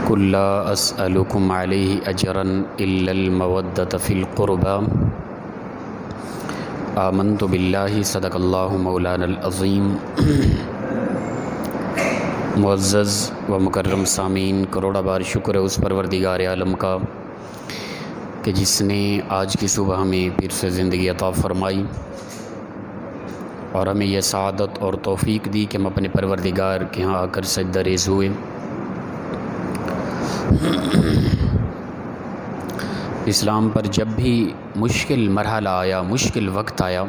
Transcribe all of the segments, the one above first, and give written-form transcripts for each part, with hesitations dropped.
قل لا أسألكم عليه أجرا إلا المودة في القربى آمنت بالله صدق اللہ مولانا العظیم۔ معزز و مکرم سامعین، کروڑا بار شکر ہے اس پروردگار عالم کا کہ جس نے آج کی صبح ہمیں پھر سے زندگی عطا فرمائی اور ہمیں یہ سعادت اور توفیق دی کہ ہم اپنے پروردگار کے ہاں آ کر سجدہ ریز ہوئے۔ اسلام پر جب بھی مشکل مرحلہ آیا، مشکل وقت آیا،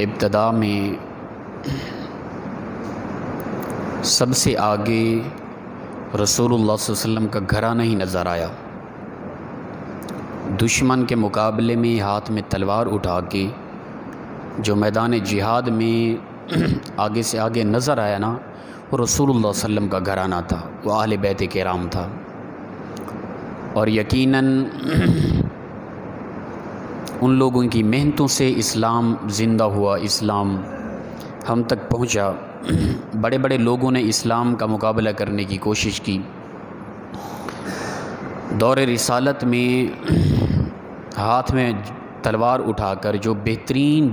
ابتدا میں سب سے آگے رسول اللہ صلی اللہ علیہ وسلم کا گھرانہ ہی نظر آیا۔ دشمن کے مقابلے میں ہاتھ میں تلوار اٹھا کے جو میدان جہاد میں آگے سے آگے نظر آیا نا، وہ رسول اللہ صلی اللہ علیہ وسلم کا گھرانہ تھا، وہ اہل بیت کرام تھا۔ اور یقیناً ان لوگوں کی محنتوں سے اسلام زندہ ہوا، اسلام ہم تک پہنچا۔ بڑے بڑے لوگوں نے اسلام کا مقابلہ کرنے کی کوشش کی۔ دور رسالت میں ہاتھ میں تلوار اٹھا کر جو بہترین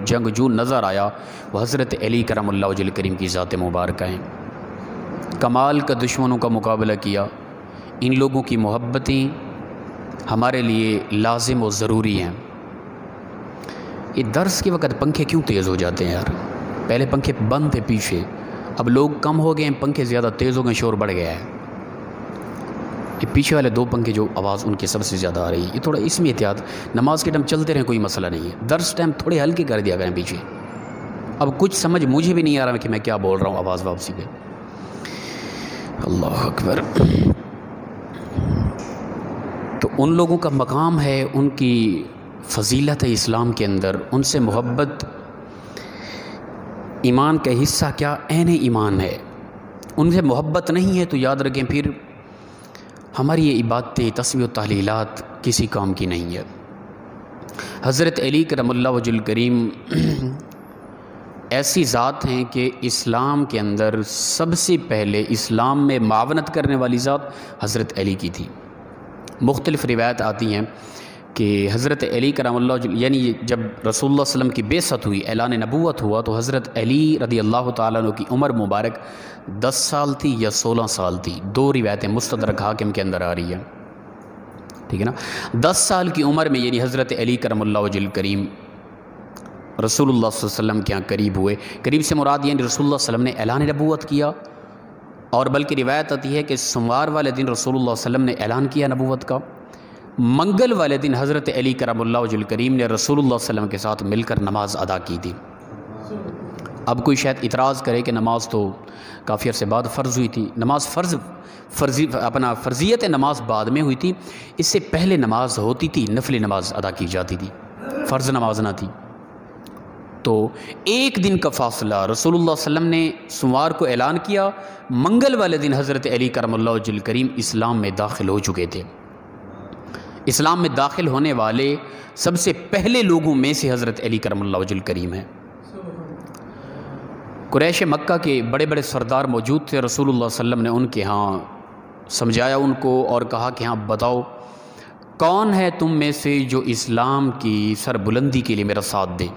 جنگجو نظر آیا وہ حضرت علی کرم اللہ وجہ کریم کی ذات مبارکہ ہیں۔ کمال کا دشمنوں کا مقابلہ کیا۔ ان لوگوں کی محبتیں ہمارے لیے لازم و ضروری ہیں۔ یہ درس کے وقت پنکھے کیوں تیز ہو جاتے ہیں یار؟ پہلے پنکھے بند تھے پیچھے، اب لوگ کم ہو گئے ہیں، پنکھے زیادہ تیز ہو گئے، شور بڑھ گیا ہے۔ یہ پیچھے والے دو پنکھے جو آواز ان کے سب سے زیادہ آ رہی ہے، یہ تھوڑا اس میں احتیاط۔ نماز کے ٹائم چلتے رہیں، کوئی مسئلہ نہیں ہے، درس ٹائم تھوڑے ہلکے کر دیا کریں پیچھے۔ اب کچھ سمجھ مجھے بھی نہیں آ رہا کہ میں کیا بول رہا ہوں آواز واپسی پہ۔ اللہ اکبر۔ تو ان لوگوں کا مقام ہے، ان کی فضیلت ہے اسلام کے اندر، ان سے محبت ایمان کا حصہ کیا عین ایمان ہے۔ ان سے محبت نہیں ہے تو یاد رکھیں پھر ہماری یہ عبادتیں، تسبیح و تحلیلات کسی کام کی نہیں ہے۔ حضرت علی کرم اللہ وجہ کریم ایسی ذات ہیں کہ اسلام کے اندر سب سے پہلے اسلام میں معاونت کرنے والی ذات حضرت علی کی تھی۔ مختلف روایت آتی ہیں کہ حضرت علی کرم اللہ یعنی جب رسول اللہ صلی اللہ علیہ وسلم کی بعثت ہوئی، اعلان نبوت ہوا، تو حضرت علی رضی اللہ تعالیٰ عنہ کی عمر مبارک 10 سال تھی یا 16 سال تھی۔ دو روایتیں مستدرک حاکم کے اندر آ رہی ہیں، ٹھیک ہے نا۔ 10 سال کی عمر میں یعنی حضرت علی کرم اللہ وجہ کریم رسول اللہ صلی اللہ علیہ وسلم کے یہاں قریب ہوئے۔ قریب سے مراد یعنی رسول اللہ صلی اللہ علیہ وسلم نے اعلان نبوت کیا، اور بلکہ روایت آتی ہے کہ سوموار والے دن رسول اللہ صلی اللہ علیہ وسلم نے اعلان کیا نبوت کا، منگل والے دن حضرت علی کرم اللہ وجہ کریم نے رسول اللہ صلی اللہ علیہ وسلم کے ساتھ مل کر نماز ادا کی تھی۔ اب کوئی شاید اعتراض کرے کہ نماز تو کافی عرصے بعد فرض ہوئی تھی۔ نماز فرضیت نماز بعد میں ہوئی تھی، اس سے پہلے نماز ہوتی تھی، نفل نماز ادا کی جاتی تھی، فرض نماز نہ تھی۔ تو ایک دن کا فاصلہ، رسول اللہ صلی اللہ علیہ وسلم نے سوموار کو اعلان کیا، منگل والے دن حضرت علی کرم اللہ وجہ کریم اسلام میں داخل ہو چکے تھے۔ اسلام میں داخل ہونے والے سب سے پہلے لوگوں میں سے حضرت علی کرم اللہ وجہ کریم ہیں۔ قریش مکہ کے بڑے بڑے سردار موجود تھے، رسول اللہ صلی اللہ علیہ وسلم نے ان کے ہاں سمجھایا ان کو اور کہا کہ ہاں بتاؤ کون ہے تم میں سے جو اسلام کی سربلندی کے لیے میرا ساتھ دے۔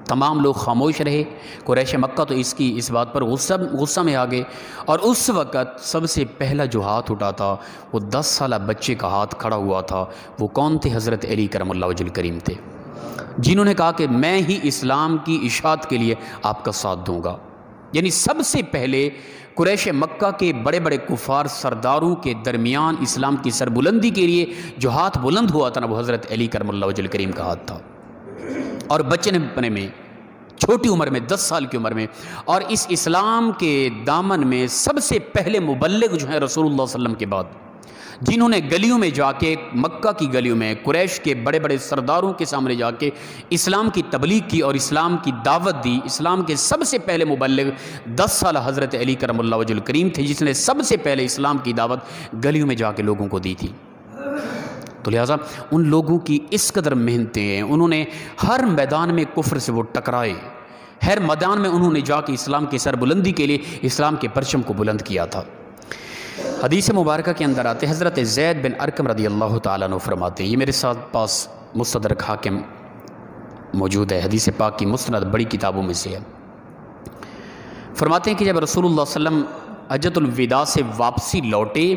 تمام لوگ خاموش رہے۔ قریش مکہ تو اس بات پر غصہ میں آ گئے، اور اس وقت سب سے پہلا جو ہاتھ اٹھا تھا وہ 10 سالہ بچے کا ہاتھ کھڑا ہوا تھا۔ وہ کون تھے؟ حضرت علی کرم اللہ وجہ کریم تھے، جنہوں نے کہا کہ میں ہی اسلام کی اشاعت کے لیے آپ کا ساتھ دوں گا۔ یعنی سب سے پہلے قریش مکہ کے بڑے بڑے کفار سرداروں کے درمیان اسلام کی سربلندی کے لیے جو ہاتھ بلند ہوا تھا نا، وہ حضرت علی کرم اللہ وجہ کریم کا ہاتھ تھا۔ اور بچے نے اپنے میں چھوٹی عمر میں 10 سال کی عمر میں، اور اس اسلام کے دامن میں سب سے پہلے مبلغ جو ہیں رسول اللہ صلی اللہ علیہ وسلم کے بعد، جنہوں نے گلیوں میں جا کے، مکہ کی گلیوں میں قریش کے بڑے بڑے سرداروں کے سامنے جا کے اسلام کی تبلیغ کی اور اسلام کی دعوت دی۔ اسلام کے سب سے پہلے مبلغ 10 سالہ حضرت علی کرم اللہ وجہ کریم تھے، جس نے سب سے پہلے اسلام کی دعوت گلیوں میں جا کے لوگوں کو دی تھی۔ تو لہٰذا ان لوگوں کی اس قدر محنتیں ہیں، انہوں نے ہر میدان میں کفر سے وہ ٹکرائے، ہر میدان میں انہوں نے جا کے اسلام کی سربلندی کے لیے اسلام کے پرچم کو بلند کیا تھا۔ حدیث مبارکہ کے اندر آتے حضرت زید بن ارقم رضی اللہ تعالیٰ عنہ فرماتے ہیں، یہ میرے ساتھ پاس مستدرک حاکم موجود ہے، حدیث پاک کی مستند بڑی کتابوں میں سے ہے۔ فرماتے ہیں کہ جب رسول اللہ صلی اللہ علیہ وسلم حجۃ الوداع سے واپسی لوٹے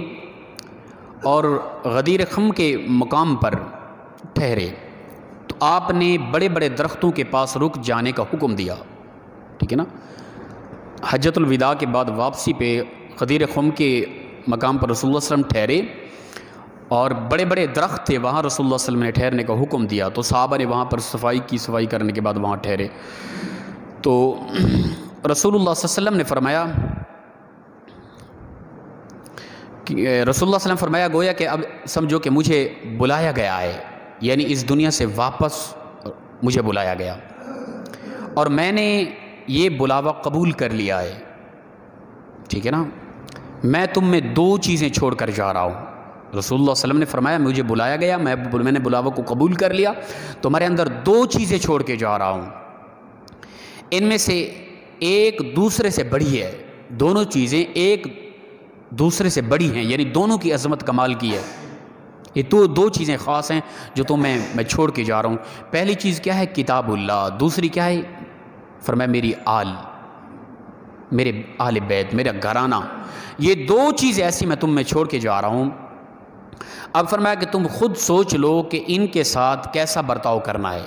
اور غدیر خم کے مقام پر ٹھہرے تو آپ نے بڑے بڑے درختوں کے پاس رک جانے کا حکم دیا، ٹھیک ہے نا۔ حجۃ الوداع کے بعد واپسی پہ غدیر خم کے مقام پر رسول اللہ صلی اللہ علیہ وسلم ٹھہرے اور بڑے بڑے درخت تھے، وہاں رسول اللہ صلی اللہ علیہ وسلم نے ٹھہرنے کا حکم دیا، تو صحابہ نے وہاں پر صفائی کرنے کے بعد وہاں ٹھہرے۔ تو رسول اللہ صلی اللہ علیہ وسلم نے فرمایا کہ فرمایا گویا کہ اب سمجھو کہ مجھے بلایا گیا ہے، یعنی اس دنیا سے واپس مجھے بلایا گیا اور میں نے یہ بلاوا قبول کر لیا ہے، ٹھیک ہے نا۔ میں تم میں دو چیزیں چھوڑ کر جا رہا ہوں۔ رسول اللہ صلی اللہ علیہ وسلم نے فرمایا مجھے بلایا گیا، میں نے بلاوا کو قبول کر لیا، تمہارے اندر دو چیزیں چھوڑ کے جا رہا ہوں، ان میں سے ایک دوسرے سے بڑی ہے، دونوں چیزیں ایک دوسرے سے بڑی ہیں، یعنی دونوں کی عظمت کمال کی ہے۔ یہ تو دو چیزیں خاص ہیں جو میں چھوڑ کے جا رہا ہوں۔ پہلی چیز کیا ہے؟ کتاب اللہ۔ دوسری کیا ہے؟ فرمایا میری میرے آل بیت، میرا گھرانہ۔ یہ دو چیزیں ایسی میں تم میں چھوڑ کے جا رہا ہوں۔ اب فرمایا کہ تم خود سوچ لو کہ ان کے ساتھ کیسا برتاؤ کرنا ہے،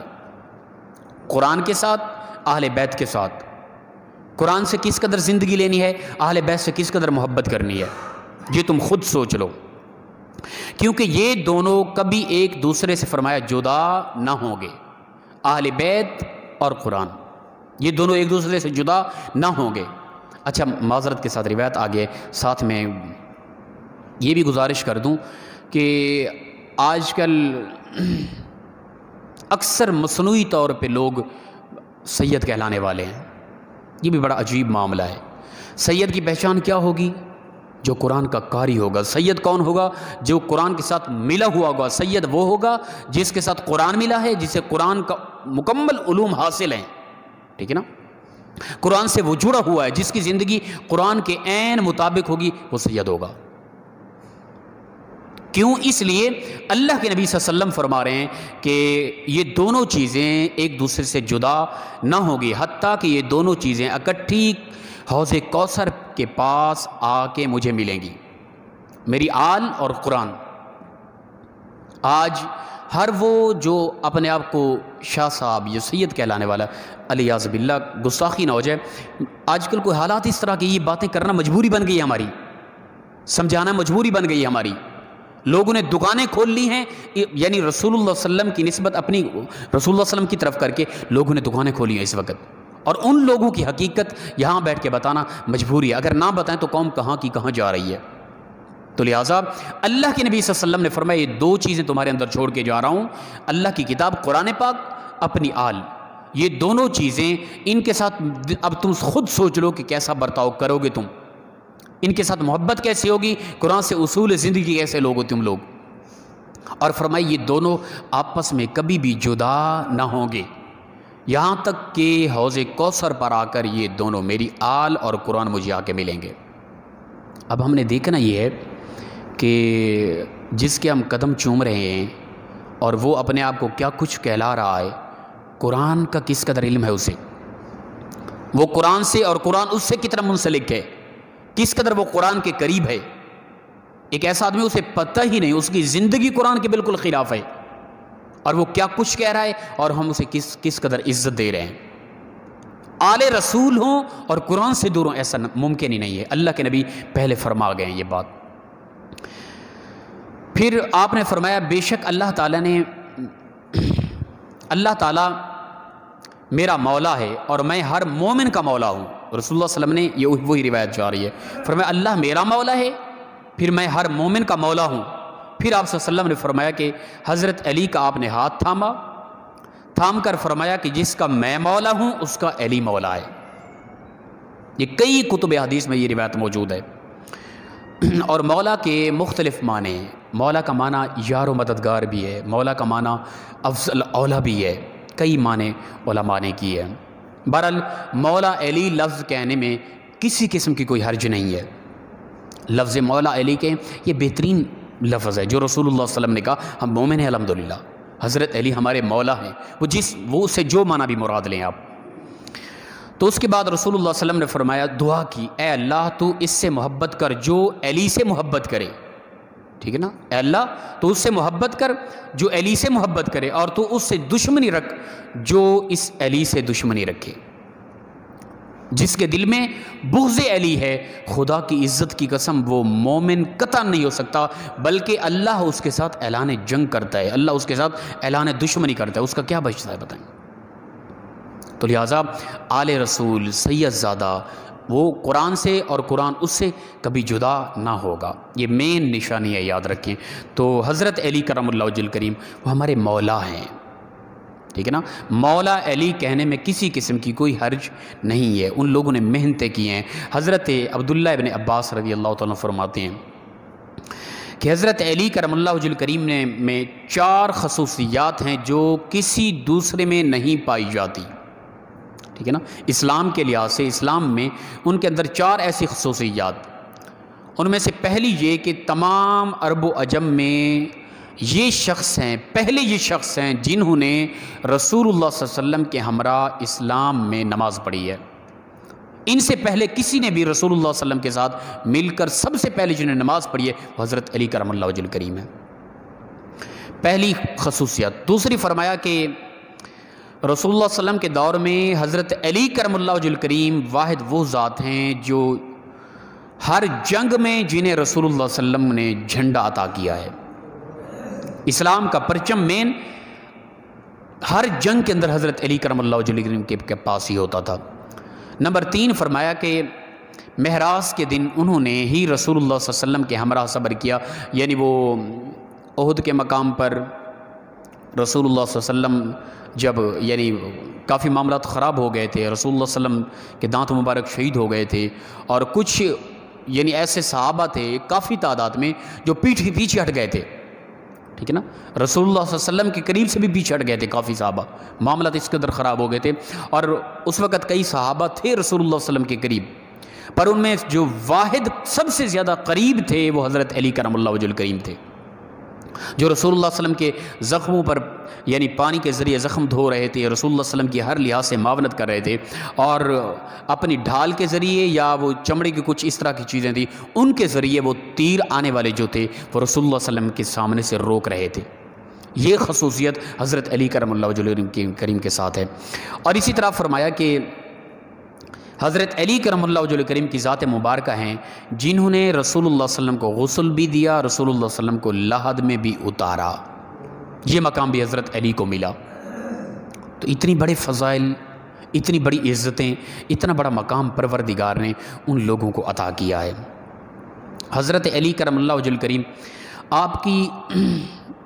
قرآن کے ساتھ، اہل بیت کے ساتھ۔ قرآن سے کس قدر زندگی لینی ہے، اہل بیت سے کس قدر محبت کرنی ہے، یہ تم خود سوچ لو، کیونکہ یہ دونوں کبھی ایک دوسرے سے فرمایا جدا نہ ہوں گے۔ اہل بیت اور قرآن یہ دونوں ایک دوسرے سے جدا نہ ہوں گے۔ اچھا، معذرت کے ساتھ روایت آگے، ساتھ میں یہ بھی گزارش کر دوں کہ آج کل اکثر مصنوعی طور پہ لوگ سید کہلانے والے ہیں، یہ بھی بڑا عجیب معاملہ ہے۔ سید کی پہچان کیا ہوگی؟ جو قرآن کا قاری ہوگا۔ سید کون ہوگا؟ جو قرآن کے ساتھ ملا ہوا ہوگا۔ سید وہ ہوگا جس کے ساتھ قرآن ملا ہے، جسے قرآن کا مکمل علوم حاصل ہیں، ٹھیک ہے نا، قرآن سے وہ جڑا ہوا ہے، جس کی زندگی قرآن کے عین مطابق ہوگی، وہ سید ہوگا۔ کیوں؟ اس لیے اللہ کے نبی صلی اللہ علیہ وسلم فرما رہے ہیں کہ یہ دونوں چیزیں ایک دوسرے سے جدا نہ ہوگی، حتیٰ کہ یہ دونوں چیزیں اکٹھی حوض کوثر کے پاس آ کے مجھے ملیں گی، میری آل اور قرآن۔ آج ہر وہ جو اپنے آپ کو شاہ صاحب یا سید کہلانے والا، علیاذ باللہ، گستاخی نہ ہو جائے، آج کل کوئی حالات اس طرح کی یہ باتیں کرنا مجبوری بن گئی ہے ہماری، سمجھانا مجبوری بن گئی ہے ہماری۔ لوگوں نے دکانیں کھول لی ہیں، یعنی رسول اللہ صلی اللہ علیہ وسلم کی نسبت اپنی رسول اللہ صلی اللہ علیہ وسلم کی طرف کر کے لوگوں نے دکانیں کھولی ہیں اس وقت، اور ان لوگوں کی حقیقت یہاں بیٹھ کے بتانا مجبوری ہے، اگر نہ بتائیں تو قوم کہاں کی کہاں جا رہی ہے۔ تو لہٰذا اللہ کے نبی صلی اللہ علیہ وسلم نے فرمایا یہ دو چیزیں تمہارے اندر چھوڑ کے جا رہا ہوں، اللہ کی کتاب قرآن پاک، اپنی آل، یہ دونوں چیزیں، ان کے ساتھ اب تم خود سوچ لو کہ کیسا برتاؤ کرو گے، تم ان کے ساتھ محبت کیسے ہوگی، قرآن سے اصول زندگی کیسے لوگو تم لوگ۔ اور فرمائی یہ دونوں آپس میں کبھی بھی جدا نہ ہوں گے، یہاں تک کہ حوض کوثر پر آ کر یہ دونوں، میری آل اور قرآن، مجھے آ کے ملیں گے۔ اب ہم نے دیکھنا یہ ہے کہ جس کے ہم قدم چوم رہے ہیں اور وہ اپنے آپ کو کیا کچھ کہلا رہا ہے، قرآن کا کس قدر علم ہے اسے، وہ قرآن سے اور قرآن اس سے کتنا منسلک ہے، کس قدر وہ قرآن کے قریب ہے۔ ایک ایسا آدمی اسے پتہ ہی نہیں، اس کی زندگی قرآن کے بالکل خلاف ہے، اور وہ کیا کچھ کہہ رہا ہے اور ہم اسے کس قدر عزت دے رہے ہیں۔ آل رسول ہوں اور قرآن سے دور ہوں، ایسا ممکن ہی نہیں ہے، اللہ کے نبی پہلے فرما گئے ہیں یہ بات۔ پھر آپ نے فرمایا بے شک اللہ تعالیٰ میرا مولا ہے اور میں ہر مومن کا مولا ہوں۔ رسول اللہ صلی اللہ علیہ وسلم نے یہ وہی روایت جا رہی ہے، فرمایا اللہ میرا مولا ہے، پھر میں ہر مومن کا مولا ہوں۔ پھر آپ صلی اللہ علیہ وسلم نے فرمایا کہ حضرت علی کا آپ نے ہاتھ تھام کر فرمایا کہ جس کا میں مولا ہوں اس کا علی مولا ہے۔ یہ کئی کتب حدیث میں یہ روایت موجود ہے۔ اور مولا کے مختلف معنی ہیں، مولا کا معنی یار و مددگار بھی ہے، مولا کا معنی افضل اولا بھی ہے، کئی معنی علماء نے کی ہے۔ بہرحال مولا علی لفظ کہنے میں کسی قسم کی کوئی حرج نہیں ہے، لفظ مولا علی کے یہ بہترین لفظ ہے جو رسول اللہ صلی اللہ علیہ وسلم نے کہا ہم مومن ہیں الحمدللہ، حضرت علی ہمارے مولا ہیں، وہ سے جو معنی بھی مراد لیں آپ۔ تو اس کے بعد رسول اللہ صلی اللہ علیہ وسلم نے فرمایا، دعا کی، اے اللہ تو اس سے محبت کر جو علی سے محبت کرے، ٹھیک ہے نا، اے اللہ تو اس سے محبت کر جو علی سے محبت کرے، اور تو اس سے دشمنی رکھ جو اس علی سے دشمنی رکھے۔ جس کے دل میں بغض علی ہے، خدا کی عزت کی قسم وہ مومن قطعا نہیں ہو سکتا، بلکہ اللہ اس کے ساتھ اعلان جنگ کرتا ہے، اللہ اس کے ساتھ اعلان دشمنی کرتا ہے، اس کا کیا بچتا ہے بتائیں۔ تو لہٰذا آل رسول سید زادہ وہ قرآن سے اور قرآن اس سے کبھی جدا نہ ہوگا، یہ مین نشانی ہے، یاد رکھیں۔ تو حضرت علی کرم اللہ وجہ الکریم وہ ہمارے مولا ہیں، ٹھیک ہے نا، مولا علی کہنے میں کسی قسم کی کوئی حرج نہیں ہے، ان لوگوں نے محنتیں کی ہیں۔ حضرت عبداللہ ابن عباس رضی اللہ تعالیٰ فرماتے ہیں کہ حضرت علی کرم اللہ وجہ الکریم میں 4 خصوصیات ہیں جو کسی دوسرے میں نہیں پائی جاتی، ٹھیک ہے نا، اسلام کے لحاظ سے اسلام میں ان کے اندر 4 ایسی خصوصیات، ان میں سے پہلی یہ کہ تمام عرب و عجم میں یہ شخص ہیں، پہلے یہ شخص ہیں جنہوں نے رسول اللہ صلی اللہ علیہ وسلم کے ہمراہ اسلام میں نماز پڑھی ہے۔ ان سے پہلے کسی نے بھی رسول اللہ صلی اللہ علیہ وسلم کے ساتھ مل کر سب سے پہلے جنہوں نے نماز پڑھی ہے وہ حضرت علی کرم اللہ وجہ الکریم ہے، پہلی خصوصیت۔ دوسری فرمایا کہ رسول اللہ صلی اللہ علیہ وسلم کے دور میں حضرت علی کرم اللہ وجہ الکریم واحد وہ ذات ہیں جو ہر جنگ میں جنہیں رسول اللہ صلی اللہ علیہ وسلم نے جھنڈا عطا کیا ہے، اسلام کا پرچم مین ہر جنگ کے اندر حضرت علی کرم اللہ وجہ الکریم کے پاس ہی ہوتا تھا۔ نمبر 3 فرمایا کہ معراج کے دن انہوں نے ہی رسول اللہ صلی اللہ علیہ وسلم کے ہمراہ صبر کیا، یعنی وہ احد کے مقام پر رسول اللہ صلی اللہ علیہ وسلم جب یعنی کافی معاملات خراب ہو گئے تھے، رسول اللہ صلی اللہ علیہ وسلم کے دانت مبارک شہید ہو گئے تھے، اور کچھ یعنی ایسے صحابہ تھے کافی تعداد میں جو پیچھے ہٹ گئے تھے، ٹھیک ہے نا، رسول اللہ صلی اللہ علیہ وسلم کے قریب سے بھی پیچھے ہٹ گئے تھے کافی صحابہ، معاملات اس قدر خراب ہو گئے تھے، اور اس وقت کئی صحابہ تھے رسول اللہ صلی اللہ علیہ وسلم کے قریب، پر ان میں جو واحد سب سے زیادہ قریب تھے وہ حضرت علی کرم اللہ وجہ الکریم تھے، جو رسول اللہ صلی اللہ علیہ وسلم کے زخموں پر یعنی پانی کے ذریعے زخم دھو رہے تھے، رسول اللہ صلی اللہ علیہ وسلم کی ہر لحاظ سے معاونت کر رہے تھے، اور اپنی ڈھال کے ذریعے یا وہ چمڑے کی کچھ اس طرح کی چیزیں تھیں ان کے ذریعے وہ تیر آنے والے جو تھے وہ رسول اللہ صلی اللہ علیہ وسلم کے سامنے سے روک رہے تھے۔ یہ خصوصیت حضرت علی کرم اللہ وجہ الکریم کے ساتھ ہے۔ اور اسی طرح فرمایا کہ حضرت علی کرم اللہ وجہ الکریم کی ذات مبارکہ ہیں جنہوں نے رسول اللہ صلی اللہ علیہ وسلم کو غسل بھی دیا، رسول اللہ صلی اللہ علیہ وسلم کو لحد میں بھی اتارا، یہ مقام بھی حضرت علی کو ملا۔ تو اتنی بڑے فضائل، اتنی بڑی عزتیں، اتنا بڑا مقام پروردگار نے ان لوگوں کو عطا کیا ہے۔ حضرت علی کرم اللہ وجہ الکریم آپ کی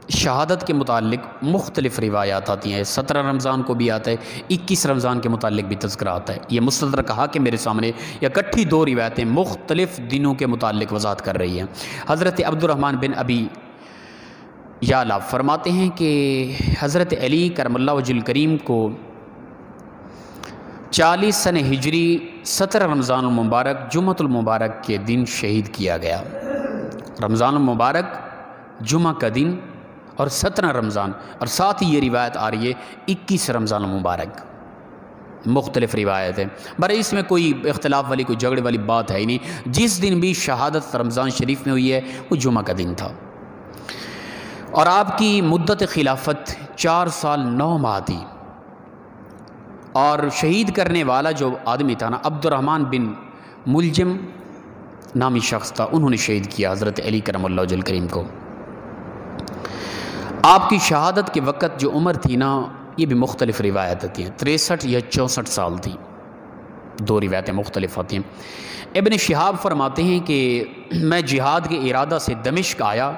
شہادت کے متعلق مختلف روایات آتی ہیں، 17 رمضان کو بھی آتا ہے، 21 رمضان کے متعلق بھی تذکرہ آتا ہے۔ یہ مستدرک حاکم میرے سامنے یا کٹھی 2 روایتیں مختلف دنوں کے متعلق وضاحت کر رہی ہیں۔ حضرت عبد الرحمن بن ابی یعلا فرماتے ہیں کہ حضرت علی کرم اللہ وجہ الکریم کو 40 سنہ ہجری 17 رمضان المبارک جمعۃ المبارک کے دن شہید کیا گیا۔ رمضان المبارک جمعہ کا دن اور 17 رمضان، اور ساتھ ہی یہ روایت آ رہی ہے 21 رمضان المبارک، مختلف روایت ہے، برای اس میں کوئی اختلاف والی کوئی جھگڑے والی بات ہے ہی نہیں، جس دن بھی شہادت رمضان شریف میں ہوئی ہے وہ جمعہ کا دن تھا، اور آپ کی مدت خلافت 4 سال 9 ماہ تھی، اور شہید کرنے والا جو آدمی تھا نا عبد الرحمن بن ملجم نامی شخص تھا، انہوں نے شہید کیا حضرت علی کرم اللہ وجہ الکریم کو۔ آپ کی شہادت کے وقت جو عمر تھی نا، یہ بھی مختلف روایت آتی ہیں، 63 یا 64 سال تھی، 2 روایتیں مختلف آتی ہیں۔ ابن شہاب فرماتے ہیں کہ میں جہاد کے ارادہ سے دمشق آیا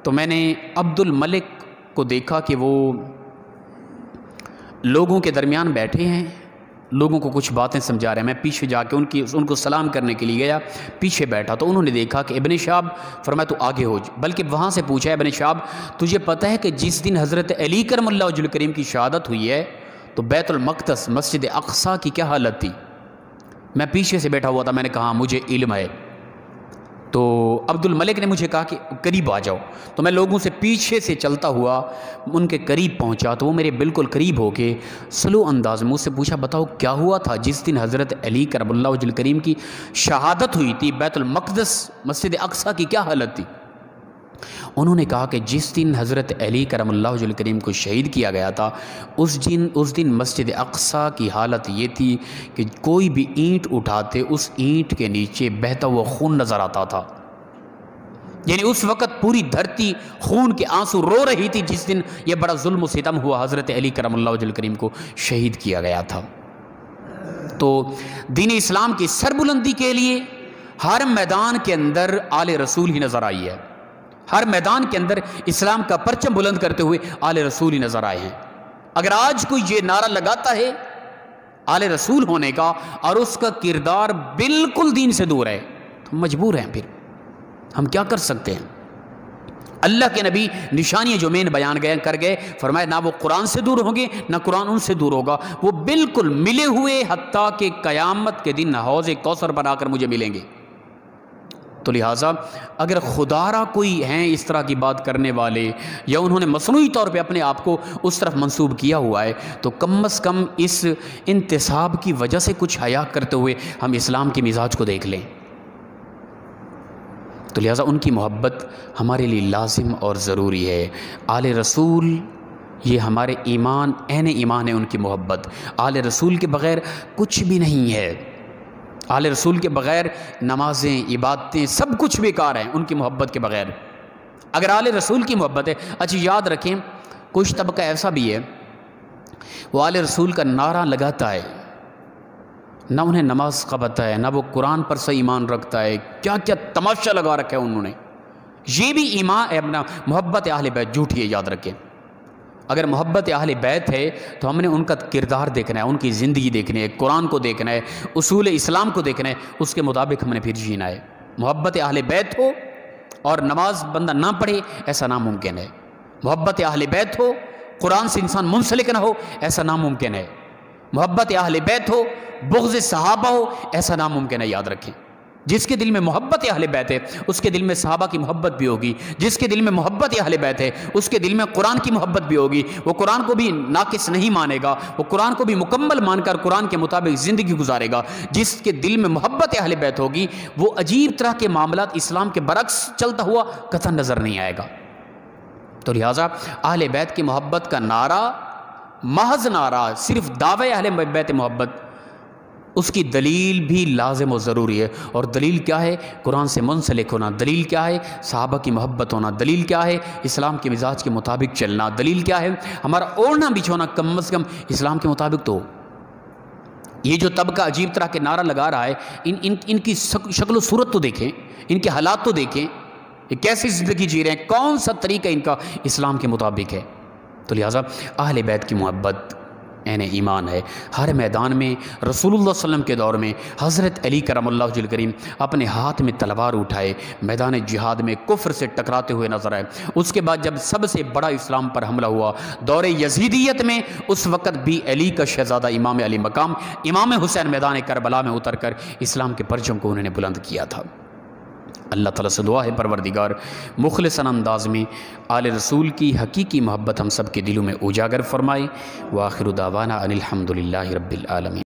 تو میں نے عبد الملک کو دیکھا کہ وہ لوگوں کے درمیان بیٹھے ہیں، لوگوں کو کچھ باتیں سمجھا رہے ہیں، میں پیچھے جا کے ان کو سلام کرنے کے لیے گیا، پیچھے بیٹھا تو انہوں نے دیکھا کہ ابن شہاب فرمایا تو آگے ہو، بلکہ وہاں سے پوچھا ابن شہاب تجھے پتہ ہے کہ جس دن حضرت علی کرم اللہ وجہ الکریم کی شہادت ہوئی ہے تو بیت المقدس مسجد اقصیٰ کی کیا حالت تھی؟ میں پیچھے سے بیٹھا ہوا تھا، میں نے کہا مجھے علم ہے۔ تو عبد الملک نے مجھے کہا کہ قریب آ جاؤ، تو میں لوگوں سے پیچھے سے چلتا ہوا ان کے قریب پہنچا، تو وہ میرے بالکل قریب ہو کے سلو انداز میں مجھ سے پوچھا بتاؤ کیا ہوا تھا جس دن حضرت علی کرم اللہ وجہ الکریم کی شہادت ہوئی تھی، بیت المقدس مسجد اقصیٰ کی کیا حالت تھی؟ انہوں نے کہا کہ جس دن حضرت علی کرم اللہ وجہ الکریم کو شہید کیا گیا تھا اس دن مسجد اقصیٰ کی حالت یہ تھی کہ کوئی بھی اینٹ اٹھاتے اس اینٹ کے نیچے بہتا ہوا خون نظر آتا تھا، یعنی اس وقت پوری دھرتی خون کے آنسو رو رہی تھی جس دن یہ بڑا ظلم و ستم ہوا، حضرت علی کرم اللہ وجہ الکریم کو شہید کیا گیا تھا۔ تو دین اسلام کی سربلندی کے لیے ہر میدان کے اندر آل رسول ہی نظر آئی ہے، ہر میدان کے اندر اسلام کا پرچم بلند کرتے ہوئے آل رسول ہی نظر آئے ہیں۔ اگر آج کوئی یہ نعرہ لگاتا ہے آل رسول ہونے کا اور اس کا کردار بالکل دین سے دور ہے تو مجبور ہیں، پھر ہم کیا کر سکتے ہیں؟ اللہ کے نبی نشانیاں جو میں نے بیان کر گئے، فرمایا نہ وہ قرآن سے دور ہوں گے نہ قرآن ان سے دور ہوگا، وہ بالکل ملے ہوئے حتیٰ کہ قیامت کے دن حوض کوثر بنا کر مجھے ملیں گے۔ تو لہٰذا اگر خدا را کوئی ہیں اس طرح کی بات کرنے والے یا انہوں نے مصنوعی طور پہ اپنے آپ کو اس طرف منسوب کیا ہوا ہے تو کم از کم اس انتصاب کی وجہ سے کچھ حیا کرتے ہوئے ہم اسلام کے مزاج کو دیکھ لیں۔ تو لہٰذا ان کی محبت ہمارے لیے لازم اور ضروری ہے۔ آل رسول یہ ہمارے ایمان، عین ایمان ہے ان کی محبت۔ آل رسول کے بغیر کچھ بھی نہیں ہے، آل رسول کے بغیر نمازیں، عبادتیں سب کچھ بیکار ہیں ان کی محبت کے بغیر۔ اگر آل رسول کی محبت ہے، اچھا یاد رکھیں کچھ طبقہ ایسا بھی ہے وہ آل رسول کا نعرہ لگاتا ہے، نہ انہیں نماز کا پتہ ہے، نہ وہ قرآن پر سے ایمان رکھتا ہے، کیا کیا تماشا لگا رکھا ہے انہوں نے۔ یہ بھی ایمان اپنا محبت اہل بیت جھوٹی ہے، یاد رکھیں۔ اگر محبت اہل بیت ہے تو ہم نے ان کا کردار دیکھنا ہے، ان کی زندگی دیکھنی ہے، قرآن کو دیکھنا ہے، اصول اسلام کو دیکھنا ہے، اس کے مطابق ہم نے پھر جینا ہے۔ محبت اہل بیت ہو اور نماز بندہ نہ پڑھے ایسا ناممکن ہے، محبت اہل بیت ہو قرآن سے انسان منسلک نہ ہو ایسا ناممکن ہے، محبت اہل بیت ہو بغض صحابہ ہو ایسا ناممکن ہے، یاد رکھیں۔ جس کے دل میں محبت اہل بیت ہے اس کے دل میں صحابہ کی محبت بھی ہوگی، جس کے دل میں محبت اہل بیت ہے اس کے دل میں قرآن کی محبت بھی ہوگی، وہ قرآن کو بھی ناقص نہیں مانے گا، وہ قرآن کو بھی مکمل مان کر قرآن کے مطابق زندگی گزارے گا۔ جس کے دل میں محبت اہل بیت ہوگی وہ عجیب طرح کے معاملات اسلام کے برعکس چلتا ہوا قطعا نظر نہیں آئے گا۔ تو لہٰذا اہل بیت کی محبت کا نعرہ محض نعرہ، صرف دعوے اہل بیت محبت، اس کی دلیل بھی لازم و ضروری ہے۔ اور دلیل کیا ہے؟ قرآن سے منسلک ہونا۔ دلیل کیا ہے؟ صحابہ کی محبت ہونا۔ دلیل کیا ہے؟ اسلام کے مزاج کے مطابق چلنا۔ دلیل کیا ہے؟ ہمارا اوڑھنا بچھونا کم از کم اسلام کے مطابق تو ہو۔ یہ جو طبقہ عجیب طرح کے نعرہ لگا رہا ہے ان کی شکل و صورت تو دیکھیں، ان کے حالات تو دیکھیں، یہ کیسی زندگی جی رہے ہیں، کون سا طریقہ ان کا اسلام کے مطابق ہے۔ تو لہٰذا اہل بیت کی محبت عین ایمان ہے۔ ہر میدان میں رسول اللہ صلی اللہ علیہ وسلم کے دور میں حضرت علی کرم اللہ وجہ الکریم اپنے ہاتھ میں تلوار اٹھائے میدان جہاد میں کفر سے ٹکراتے ہوئے نظر آئے۔ اس کے بعد جب سب سے بڑا اسلام پر حملہ ہوا دور یزیدیت میں، اس وقت بھی علی کا شہزادہ امام علی مقام امام حسین میدان کربلا میں اتر کر اسلام کے پرچم کو انہوں نے بلند کیا تھا۔ اللہ تعالیٰ سے دعا ہے پروردگار مخلصاً انداز میں آل رسول کی حقیقی محبت ہم سب کے دلوں میں اجاگر فرمائے۔ وآخر دعوانا ان الحمد للہ رب العالمین۔